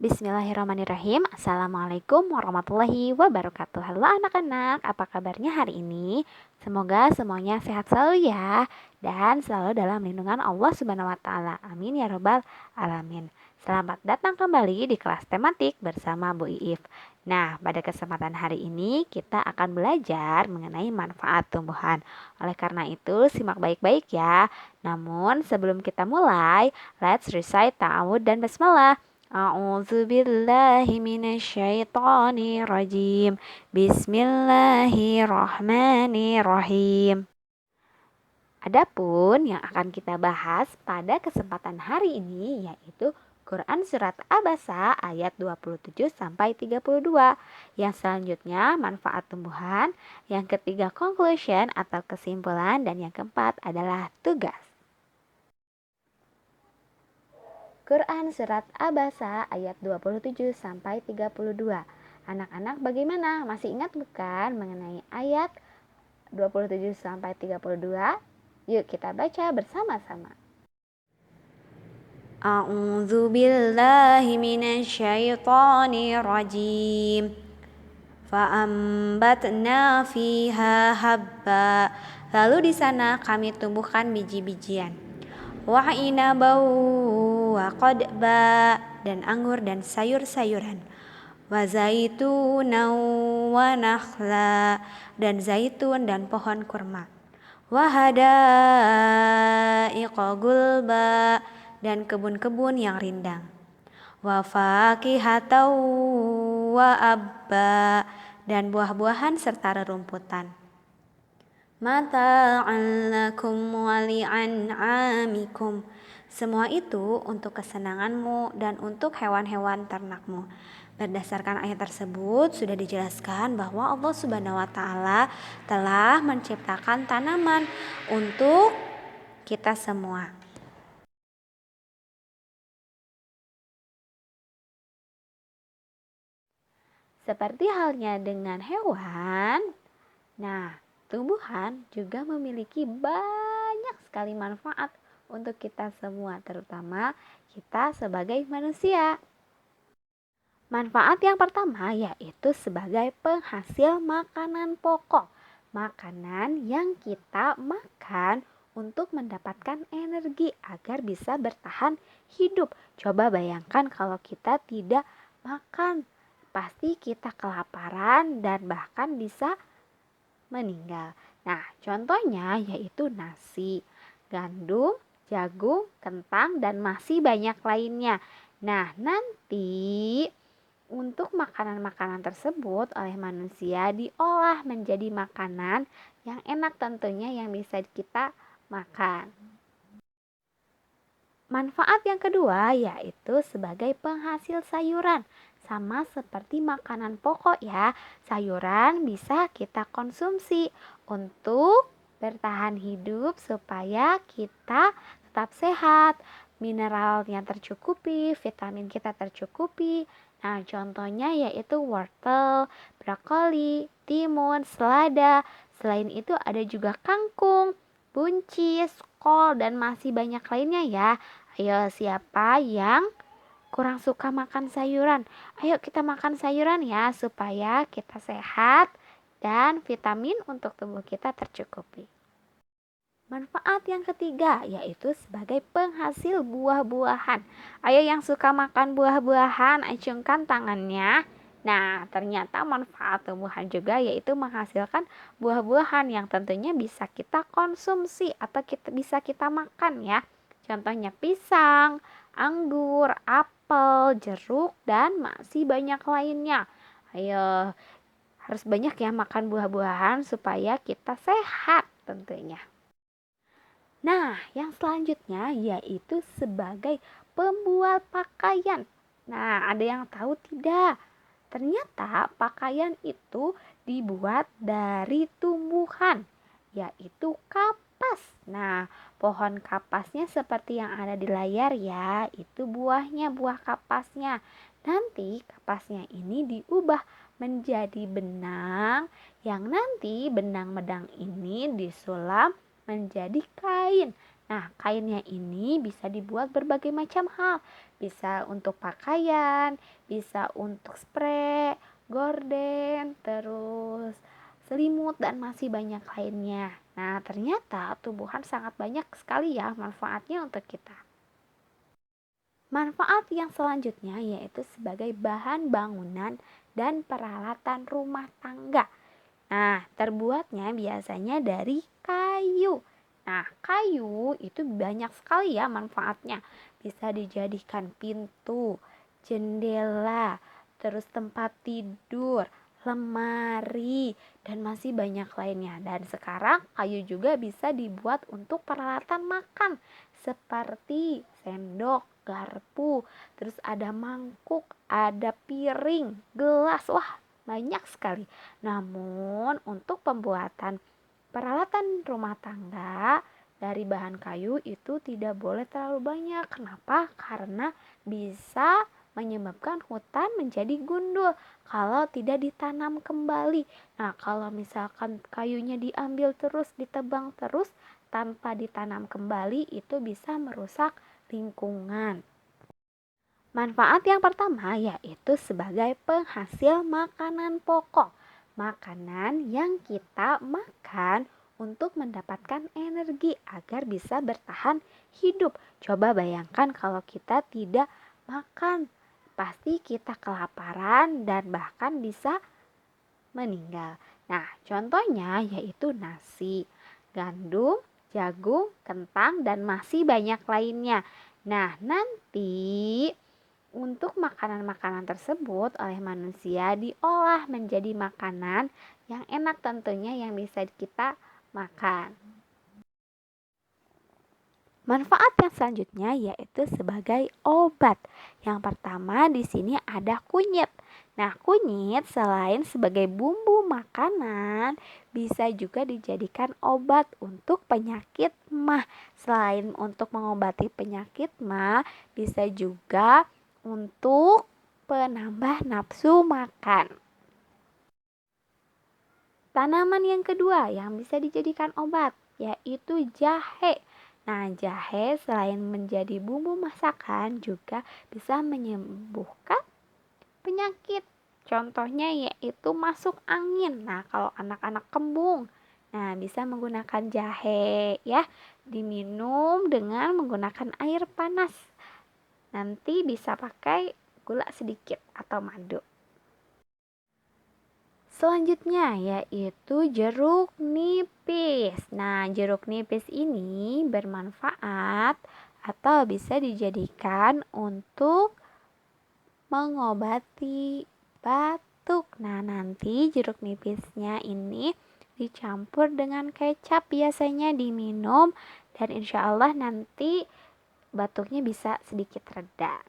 Bismillahirrahmanirrahim. Assalamualaikum warahmatullahi wabarakatuh. Halo anak-anak, apa kabarnya hari ini? Semoga semuanya sehat selalu ya, dan selalu dalam lindungan Allah Subhanahu wa Ta'ala. Amin ya Robbal 'Alamin. Selamat datang kembali di kelas tematik bersama Bu Iif. Nah, pada kesempatan hari ini kita akan belajar mengenai manfaat tumbuhan. Oleh karena itu, simak baik-baik ya. Namun, sebelum kita mulai, let's recite ta'awud dan basmalah. A'udzu billahi minasyaitonir rajim. Bismillahirrahmanirrahim. Adapun yang akan kita bahas pada kesempatan hari ini yaitu Quran surat Abasa ayat 27 sampai 32. Yang selanjutnya manfaat tumbuhan, yang ketiga conclusion atau kesimpulan, dan yang keempat adalah tugas. Quran Surat Abasa ayat 27 sampai 32. Anak-anak bagaimana? Masih ingat bukan mengenai ayat 27 sampai 32? Yuk kita baca bersama-sama. A'udzu billahi minasyaitonir rajim. Fa'ambatna fiha habba. Lalu di sana kami tumbuhkan biji-bijian. Wa inabau wa qadba, dan anggur dan sayur-sayuran. Wa zaitunan wa nakhla, dan zaitun dan pohon kurma. Wa hadaiqa gulba, dan kebun-kebun yang rindang. Wa fakihatan wa abba, dan buah-buahan serta rerumputan. Mata'an lakum wa li'an'amikum. Semua itu untuk kesenanganmu dan untuk hewan-hewan ternakmu. Berdasarkan ayat tersebut sudah dijelaskan bahwa Allah Subhanahu wa Ta'ala telah menciptakan tanaman untuk kita semua. Seperti halnya dengan hewan, nah, tumbuhan juga memiliki banyak sekali manfaat untuk kita semua, terutama kita sebagai manusia. Manfaat yang pertama yaitu sebagai penghasil makanan pokok. Makanan yang kita makan untuk mendapatkan energi agar bisa bertahan hidup. Coba bayangkan kalau kita tidak makan, pasti kita kelaparan dan bahkan bisa meninggal. Nah, contohnya yaitu nasi, gandum, jagung, kentang, dan masih banyak lainnya. Nah, nanti untuk makanan-makanan tersebut oleh manusia diolah menjadi makanan yang enak tentunya yang bisa kita makan. Manfaat yang kedua yaitu sebagai penghasil sayuran. Sama seperti makanan pokok ya, sayuran bisa kita konsumsi untuk bertahan hidup supaya kita tetap sehat, mineralnya tercukupi, vitamin kita tercukupi. Nah, contohnya yaitu wortel, brokoli, timun, selada. Selain itu ada juga kangkung, buncis, kol, dan masih banyak lainnya ya. Ayo, siapa yang kurang suka makan sayuran? Ayo kita makan sayuran ya, supaya kita sehat dan vitamin untuk tubuh kita tercukupi. Manfaat yang ketiga yaitu sebagai penghasil buah-buahan. Ayo yang suka makan buah-buahan, acungkan tangannya. Nah, ternyata manfaat tumbuhan juga yaitu menghasilkan buah-buahan yang tentunya bisa kita konsumsi atau bisa kita makan ya. Contohnya pisang, anggur, apel, jeruk, dan masih banyak lainnya. Ayo, harus banyak ya makan buah-buahan supaya kita sehat tentunya. Nah, yang selanjutnya yaitu sebagai pembuat pakaian. Nah, ada yang tahu tidak? Ternyata pakaian itu dibuat dari tumbuhan, yaitu kapas. Nah, pohon kapasnya seperti yang ada di layar ya, itu buahnya, buah kapasnya. Nanti kapasnya ini diubah menjadi benang, yang nanti benang-benang ini disulam menjadi kain. Nah, kainnya ini bisa dibuat berbagai macam hal. Bisa untuk pakaian, bisa untuk spray, gorden, terus selimut dan masih banyak lainnya. Nah, ternyata tumbuhan sangat banyak sekali ya manfaatnya untuk kita. Manfaat yang selanjutnya yaitu sebagai bahan bangunan dan peralatan rumah tangga. Nah, terbuatnya biasanya dari kayu. Nah, kayu itu banyak sekali ya manfaatnya. Bisa dijadikan pintu, jendela, terus tempat tidur, lemari, dan masih banyak lainnya. Dan sekarang kayu juga bisa dibuat untuk peralatan makan seperti sendok, garpu, terus ada mangkuk, ada piring, gelas. Wah, banyak sekali. Namun, untuk pembuatan peralatan rumah tangga dari bahan kayu itu tidak boleh terlalu banyak. Kenapa? Karena bisa menyebabkan hutan menjadi gundul kalau tidak ditanam kembali. Nah, kalau misalkan kayunya diambil terus, ditebang terus tanpa ditanam kembali, itu bisa merusak lingkungan. Manfaat yang pertama yaitu sebagai penghasil makanan pokok. Makanan yang kita makan untuk mendapatkan energi agar bisa bertahan hidup. Coba bayangkan kalau kita tidak makan, pasti kita kelaparan dan bahkan bisa meninggal. Nah, contohnya yaitu nasi, gandum, jagung, kentang, dan masih banyak lainnya. Nah, nanti untuk makanan-makanan tersebut oleh manusia diolah menjadi makanan yang enak tentunya yang bisa kita makan. Manfaat yang selanjutnya yaitu sebagai obat. Yang pertama di sini ada kunyit. Nah, kunyit selain sebagai bumbu makanan, bisa juga dijadikan obat untuk penyakit MAH. Selain untuk mengobati penyakit MAH, bisa juga untuk penambah nafsu makan. Tanaman yang kedua yang bisa dijadikan obat yaitu jahe. Nah, jahe selain menjadi bumbu masakan juga bisa menyembuhkan penyakit. Contohnya yaitu masuk angin. Nah, kalau anak-anak kembung, nah bisa menggunakan jahe ya, diminum dengan menggunakan air panas. Nanti bisa pakai gula sedikit atau madu. Selanjutnya yaitu jeruk nipis. Nah, jeruk nipis ini bermanfaat atau bisa dijadikan untuk mengobati batuk. Nah, nanti jeruk nipisnya ini dicampur dengan kecap biasanya diminum dan insya Allah nanti batuknya bisa sedikit reda.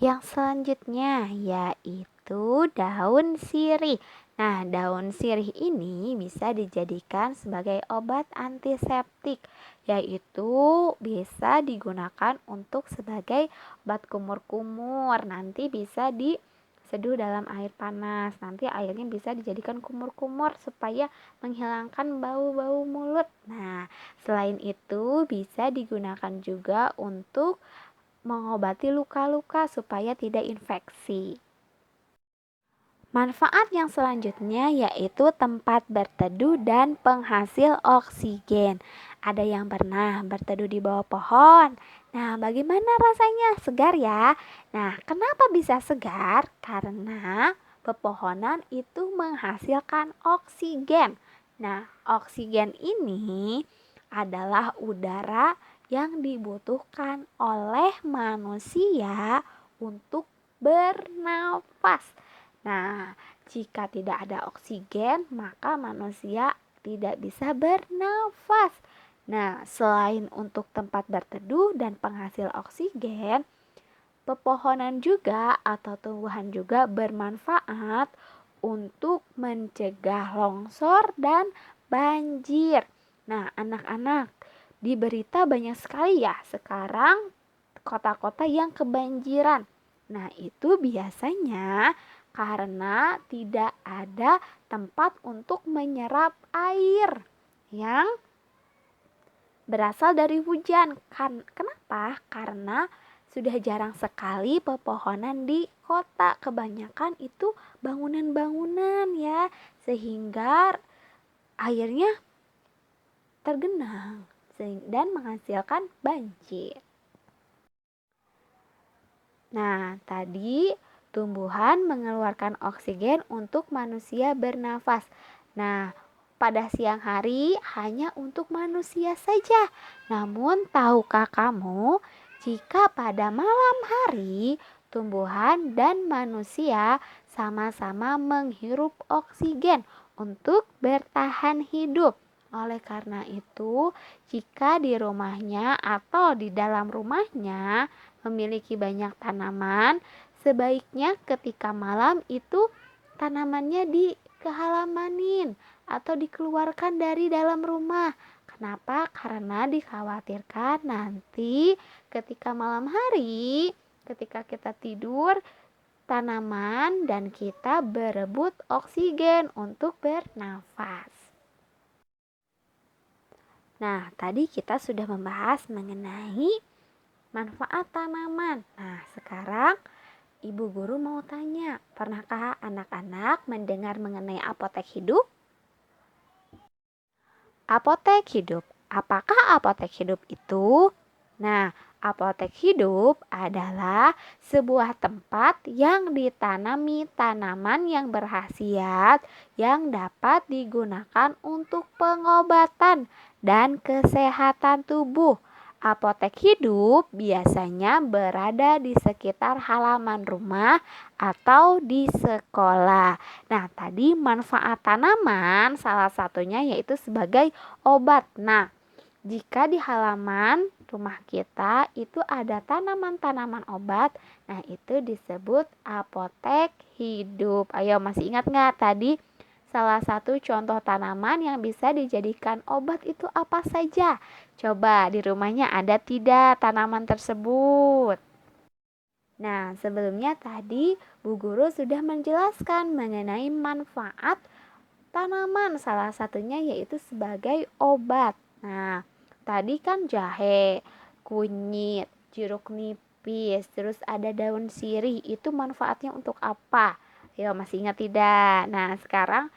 Yang selanjutnya yaitu daun sirih. Nah, daun sirih ini bisa dijadikan sebagai obat antiseptik, yaitu bisa digunakan untuk sebagai obat kumur-kumur. Nanti bisa diseduh dalam air panas. Nanti airnya bisa dijadikan kumur-kumur supaya menghilangkan bau-bau mulut. Nah, selain itu bisa digunakan juga untuk mengobati luka-luka supaya tidak infeksi. Manfaat yang selanjutnya yaitu tempat berteduh dan penghasil oksigen. Ada yang pernah berteduh di bawah pohon. Nah, bagaimana rasanya? Segar ya? Nah, kenapa bisa segar? Karena pepohonan itu menghasilkan oksigen. Nah, oksigen ini adalah udara yang dibutuhkan oleh manusia untuk bernafas. Nah, jika tidak ada oksigen, maka manusia tidak bisa bernafas. Nah, selain untuk tempat berteduh dan penghasil oksigen, pepohonan juga atau tumbuhan juga bermanfaat untuk mencegah longsor dan banjir. Nah, anak-anak, di berita banyak sekali ya sekarang kota-kota yang kebanjiran. Nah, itu biasanya karena tidak ada tempat untuk menyerap air yang berasal dari hujan. Kenapa? Karena Sudah jarang sekali pepohonan di kota, kebanyakan itu bangunan-bangunan ya, sehingga airnya tergenang dan menghasilkan banjir. Nah, tadi tumbuhan mengeluarkan oksigen untuk manusia bernafas. Nah, pada siang hari hanya untuk manusia saja. Namun, tahukah kamu jika pada malam hari tumbuhan dan manusia sama-sama menghirup oksigen untuk bertahan hidup? Oleh karena itu, jika di rumahnya atau di dalam rumahnya memiliki banyak tanaman, sebaiknya ketika malam itu tanamannya dihalamanin atau dikeluarkan dari dalam rumah. Kenapa? Karena dikhawatirkan nanti ketika malam hari, ketika kita tidur, tanaman dan kita berebut oksigen untuk bernafas. Nah, tadi kita sudah membahas mengenai manfaat tanaman. Nah, sekarang Ibu Guru mau tanya, pernahkah anak-anak mendengar mengenai apotek hidup? Apotek hidup. Apakah apotek hidup itu? Nah, apotek hidup adalah sebuah tempat yang ditanami tanaman yang berkhasiat yang dapat digunakan untuk pengobatan dan kesehatan tubuh. Apotek hidup biasanya berada di sekitar halaman rumah atau di sekolah. Nah, tadi manfaat tanaman salah satunya yaitu sebagai obat. Nah, jika di halaman rumah kita itu ada tanaman-tanaman obat, nah itu disebut apotek hidup. Ayo, masih ingat nggak tadi salah satu contoh tanaman yang bisa dijadikan obat itu apa saja? Coba di rumahnya ada tidak tanaman tersebut? Nah, sebelumnya tadi Bu Guru sudah menjelaskan mengenai manfaat tanaman, salah satunya yaitu sebagai obat. Nah, tadi kan jahe, kunyit, jeruk nipis, terus ada daun sirih, itu manfaatnya untuk apa? Yo, masih ingat tidak? Nah, sekarang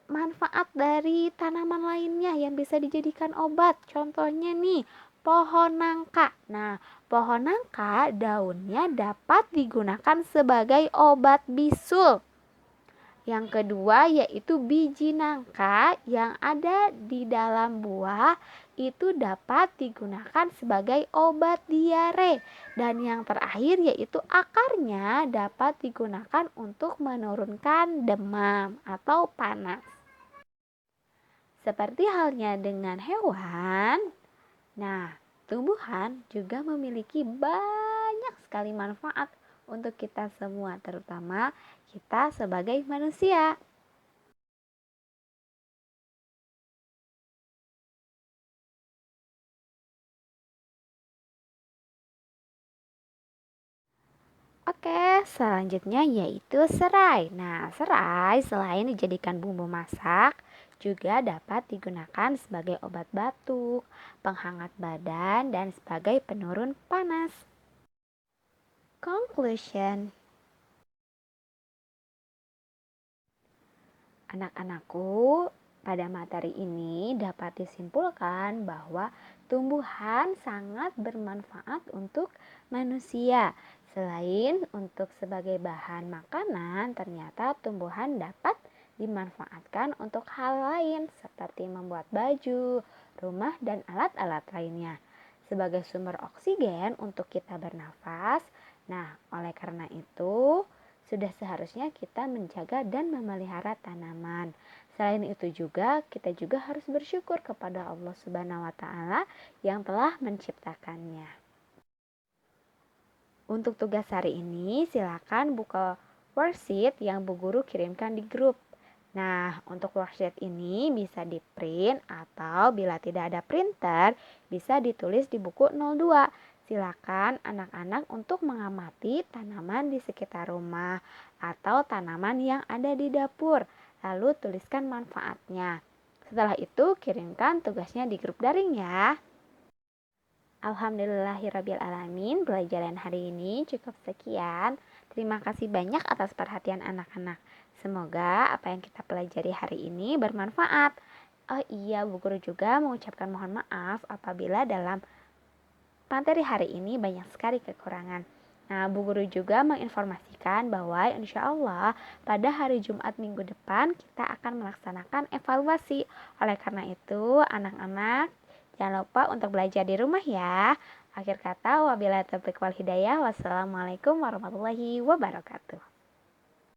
manfaat dari tanaman lainnya yang bisa dijadikan obat. Contohnya nih, pohon nangka. Nah, pohon nangka daunnya dapat digunakan sebagai obat bisul. Yang kedua yaitu biji nangka yang ada di dalam buah itu dapat digunakan sebagai obat diare. Dan yang terakhir yaitu akarnya dapat digunakan untuk menurunkan demam atau panas. Seperti halnya dengan hewan, nah tumbuhan juga memiliki banyak sekali manfaat untuk kita semua, terutama kita sebagai manusia. Oke, selanjutnya yaitu serai. Nah, serai selain dijadikan bumbu masak, juga dapat digunakan sebagai obat batuk, penghangat badan, dan sebagai penurun panas. Conclusion. Anak-anakku, pada materi ini dapat disimpulkan bahwa tumbuhan sangat bermanfaat untuk manusia. Selain untuk sebagai bahan makanan, ternyata tumbuhan dapat dimanfaatkan untuk hal lain seperti membuat baju, rumah, dan alat-alat lainnya. Sebagai sumber oksigen untuk kita bernafas. Nah, oleh karena itu, sudah seharusnya kita menjaga dan memelihara tanaman. Selain itu juga kita juga harus bersyukur kepada Allah Subhanahu wa taala yang telah menciptakannya. Untuk tugas hari ini silakan buka worksheet yang Bu Guru kirimkan di grup. Nah, untuk worksheet ini bisa di-print atau bila tidak ada printer bisa ditulis di buku 02. Silakan anak-anak untuk mengamati tanaman di sekitar rumah atau tanaman yang ada di dapur, lalu tuliskan manfaatnya. Setelah itu kirimkan tugasnya di grup daring ya. Alhamdulillahirabbil alamin, pelajaran hari ini cukup sekian. Terima kasih banyak atas perhatian anak-anak. Semoga apa yang kita pelajari hari ini bermanfaat. Oh iya, Bu Guru juga mengucapkan mohon maaf apabila dalam materi hari ini banyak sekali kekurangan. Nah, Bu Guru juga menginformasikan bahwa insya Allah pada hari Jumat minggu depan kita akan melaksanakan evaluasi. Oleh karena itu, anak-anak jangan lupa untuk belajar di rumah ya. Akhir kata, wabillahi taufiq wal hidayah. Wassalamualaikum warahmatullahi wabarakatuh.